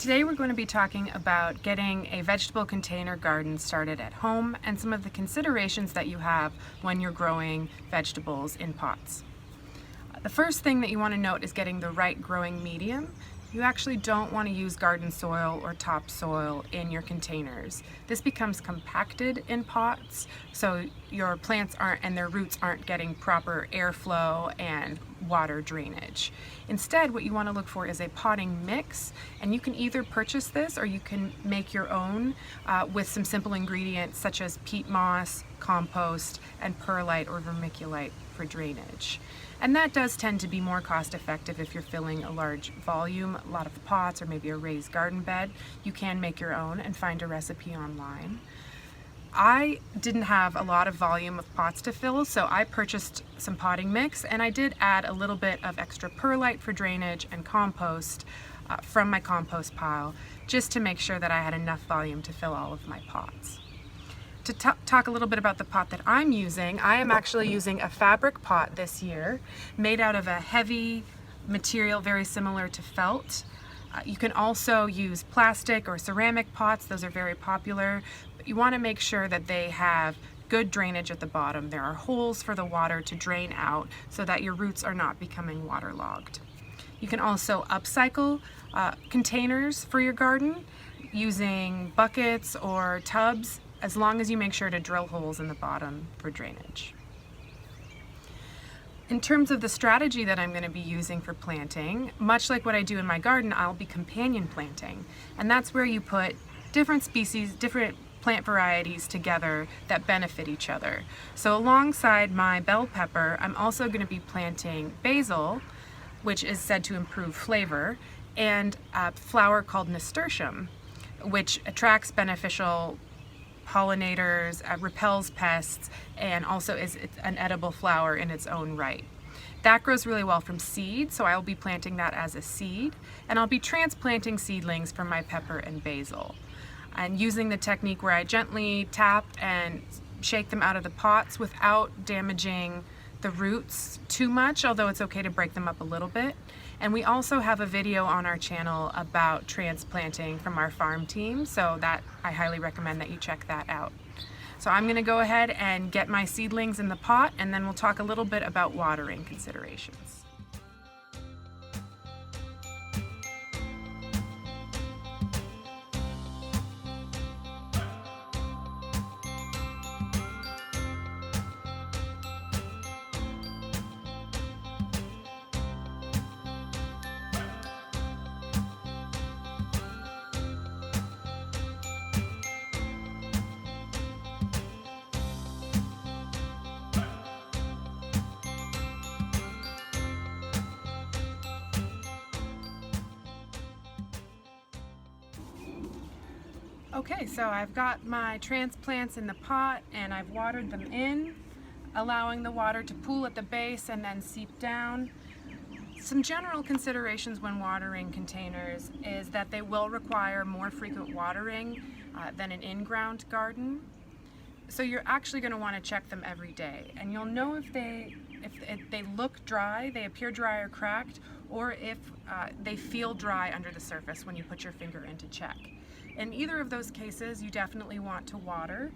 Today we're going to be talking about getting a vegetable container garden started at home and some of the considerations that you have when you're growing vegetables in pots. The first thing that you want to note is getting the right growing medium. You actually don't want to use garden soil or topsoil in your containers. This becomes compacted in pots, so your plants and their roots aren't getting proper airflow and water drainage. Instead, what you want to look for is a potting mix, and you can either purchase this or you can make your own with some simple ingredients such as peat moss, compost, and perlite or vermiculite for drainage. And that does tend to be more cost effective if you're filling a large volume, a lot of pots, or maybe a raised garden bed. You can make your own and find a recipe online. I didn't have a lot of volume of pots to fill, so I purchased some potting mix, and I did add a little bit of extra perlite for drainage and compost from my compost pile, just to make sure that I had enough volume to fill all of my pots. To talk a little bit about the pot that I'm using, I am actually using a fabric pot this year, made out of a heavy material very similar to felt. You can also use plastic or ceramic pots, those are very popular, but you want to make sure that they have good drainage at the bottom. There are holes for the water to drain out so that your roots are not becoming waterlogged. You can also upcycle containers for your garden using buckets or tubs, as long as you make sure to drill holes in the bottom for drainage. In terms of the strategy that I'm going to be using for planting, much like what I do in my garden, I'll be companion planting. And that's where you put different species, different plant varieties together that benefit each other. So alongside my bell pepper, I'm also going to be planting basil, which is said to improve flavor, and a flower called nasturtium, which attracts beneficial pollinators, repels pests, and also is an edible flower in its own right. That grows really well from seed, so I'll be planting that as a seed, and I'll be transplanting seedlings from my pepper and basil. And using the technique where I gently tap and shake them out of the pots without damaging the roots too much, although it's okay to break them up a little bit. And we also have a video on our channel about transplanting from our farm team, so that I highly recommend that you check that out. So I'm going to go ahead and get my seedlings in the pot, and then we'll talk a little bit about watering considerations. Okay, so I've got my transplants in the pot and I've watered them in, allowing the water to pool at the base and then seep down. Some general considerations when watering containers is that they will require more frequent watering than an in-ground garden. So you're actually going to want to check them every day, and you'll know if they look dry, they appear dry or cracked, or if they feel dry under the surface when you put your finger in to check. In either of those cases, you definitely want to water,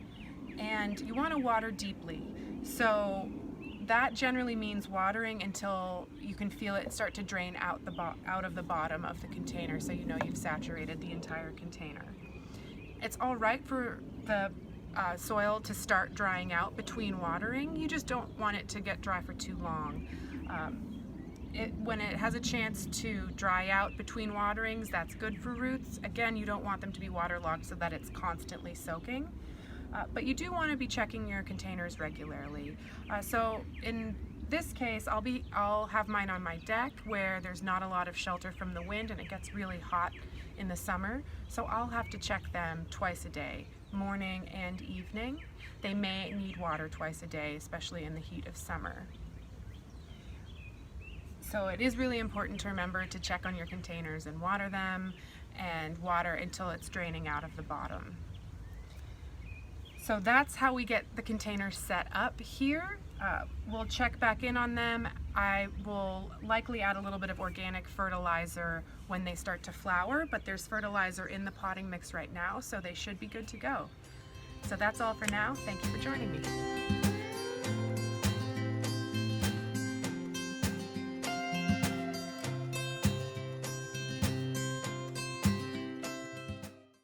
and you want to water deeply. So that generally means watering until you can feel it start to drain out of the bottom of the container, so you know you've saturated the entire container. It's all right for the soil to start drying out between watering. You just don't want it to get dry for too long. When it has a chance to dry out between waterings, that's good for roots. Again, you don't want them to be waterlogged so that it's constantly soaking. But you do want to be checking your containers regularly. So in this case, I'll have mine on my deck where there's not a lot of shelter from the wind and it gets really hot in the summer. So I'll have to check them twice a day, morning and evening. They may need water twice a day, especially in the heat of summer. So it is really important to remember to check on your containers and water them, and water until it's draining out of the bottom. So that's how we get the container set up here. We'll check back in on them. I will likely add a little bit of organic fertilizer when they start to flower, but there's fertilizer in the potting mix right now, so they should be good to go. So that's all for now. Thank you for joining me.